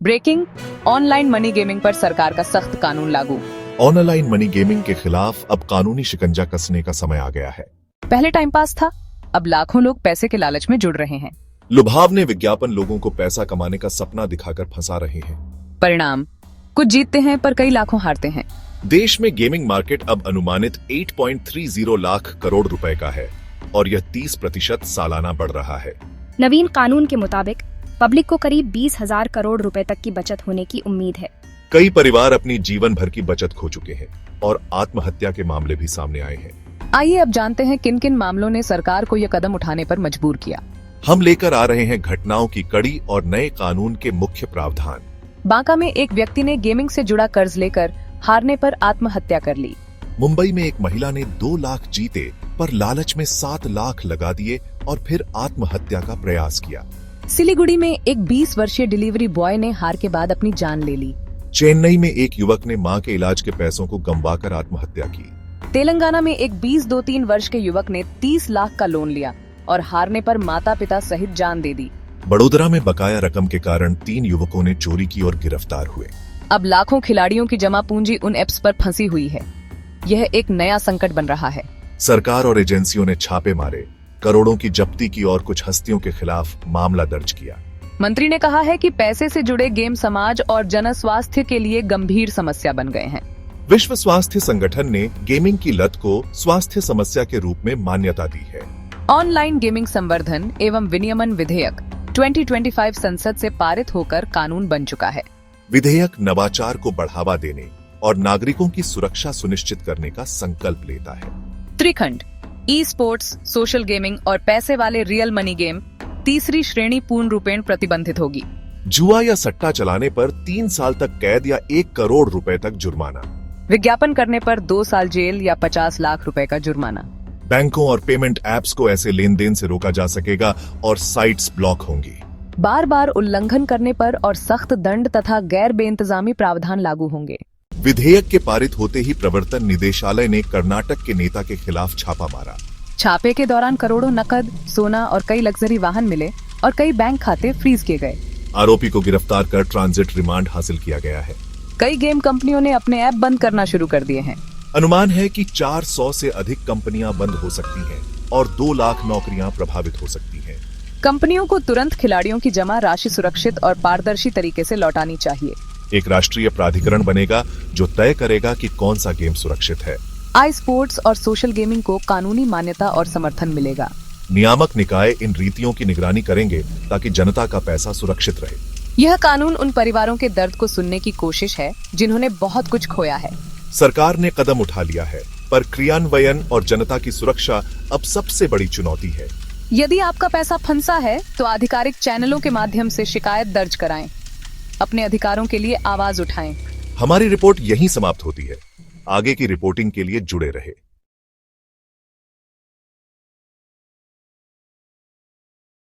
Breaking, online money gaming पर सरकार का सख्त कानून लागू। ऑनलाइन मनी गेमिंग के खिलाफ अब कानूनी शिकंजा कसने का समय आ गया है। पहले टाइम पास था, अब लाखों लोग पैसे के लालच में जुड़ रहे हैं। लुभावने विज्ञापन लोगों को पैसा कमाने का सपना दिखाकर फंसा रहे हैं। परिणाम, कुछ जीतते हैं पर कई लाखों हारते हैं। देश में गेमिंग मार्केट अब अनुमानित 8.30 लाख करोड़ रुपए का है और यह 30% सालाना बढ़ रहा है। नवीन कानून के मुताबिक पब्लिक को करीब 20,000 करोड़ रुपए तक की बचत होने की उम्मीद है। कई परिवार अपनी जीवन भर की बचत खो चुके हैं और आत्महत्या के मामले भी सामने आए हैं। आइए अब जानते हैं किन किन मामलों ने सरकार को यह कदम उठाने पर मजबूर किया। हम लेकर आ रहे हैं घटनाओं की कड़ी और नए कानून के मुख्य प्रावधान। बांका में एक व्यक्ति ने गेमिंग से जुड़ा कर्ज लेकर हारने पर आत्महत्या कर ली। मुंबई में एक महिला ने 2 लाख जीते पर लालच में 7 लाख लगा दिए और फिर आत्महत्या का प्रयास किया। सिलीगुड़ी में एक 20 वर्षीय डिलीवरी बॉय ने हार के बाद अपनी जान ले ली। चेन्नई में एक युवक ने मां के इलाज के पैसों को गंवाकर आत्महत्या की। तेलंगाना में एक 20-23 वर्ष के युवक ने 30 लाख का लोन लिया और हारने पर माता पिता सहित जान दे दी। बड़ोदरा में बकाया रकम के कारण 3 युवकों ने चोरी की और गिरफ्तार हुए। अब लाखों खिलाड़ियों की जमा पूंजी उन एप्स पर फंसी हुई है। यह एक नया संकट बन रहा है। सरकार और एजेंसियों ने छापे मारे, करोड़ों की जब्ती की और कुछ हस्तियों के खिलाफ मामला दर्ज किया। मंत्री ने कहा है कि पैसे से जुड़े गेम समाज और जन स्वास्थ्य के लिए गंभीर समस्या बन गए हैं। विश्व स्वास्थ्य संगठन ने गेमिंग की लत को स्वास्थ्य समस्या के रूप में मान्यता दी है। ऑनलाइन गेमिंग संवर्धन एवं विनियमन विधेयक 2025 संसद से पारित होकर कानून बन चुका है। विधेयक नवाचार को बढ़ावा देने और नागरिकों की सुरक्षा सुनिश्चित करने का संकल्प लेता है। Trikhand, e sports, social gaming और पैसे वाले रियल मनी गेम तीसरी श्रेणी पूर्ण रूपेण प्रतिबंधित होगी। जुआ या सट्टा चलाने पर 3 साल तक कैद या 1 करोड़ रुपए तक जुर्माना। विज्ञापन करने पर 2 साल जेल या 50 लाख रुपए का जुर्माना। बैंकों और पेमेंट ऐप्स को ऐसे लेन देन से रोका जा सकेगा और साइट्स ब्लॉक होंगी। बार बार उल्लंघन करने पर और सख्त दंड तथा गैर बेइंतजामी प्रावधान लागू होंगे। विधेयक के पारित होते ही प्रवर्तन निदेशालय ने कर्नाटक के नेता के खिलाफ छापा मारा। छापे के दौरान करोड़ों नकद, सोना और कई लग्जरी वाहन मिले और कई बैंक खाते फ्रीज किए गए। आरोपी को गिरफ्तार कर ट्रांजिट रिमांड हासिल किया गया है। कई गेम कंपनियों ने अपने ऐप बंद करना शुरू कर दिए हैं। अनुमान है कि 400 से अधिक कंपनियां बंद हो सकती हैं और 2 लाख नौकरियां प्रभावित हो सकती हैं। कंपनियों को तुरंत खिलाड़ियों की जमा राशि सुरक्षित और पारदर्शी तरीके से लौटानी चाहिए। एक राष्ट्रीय प्राधिकरण बनेगा जो तय करेगा कि कौन सा गेम सुरक्षित है। आई स्पोर्ट्स और सोशल गेमिंग को कानूनी मान्यता और समर्थन मिलेगा। नियामक निकाय इन रीतियों की निगरानी करेंगे ताकि जनता का पैसा सुरक्षित रहे। यह कानून उन परिवारों के दर्द को सुनने की कोशिश है जिन्होंने बहुत कुछ खोया है। सरकार ने कदम उठा लिया है, पर क्रियान्वयन और जनता की सुरक्षा अब सबसे बड़ी चुनौती है। यदि आपका पैसा फंसा है तो आधिकारिक चैनलों के माध्यम से शिकायत दर्ज कराएं। अपने अधिकारों के लिए आवाज उठाएं। हमारी रिपोर्ट यहीं समाप्त होती है। आगे की रिपोर्टिंग के लिए जुड़े रहे।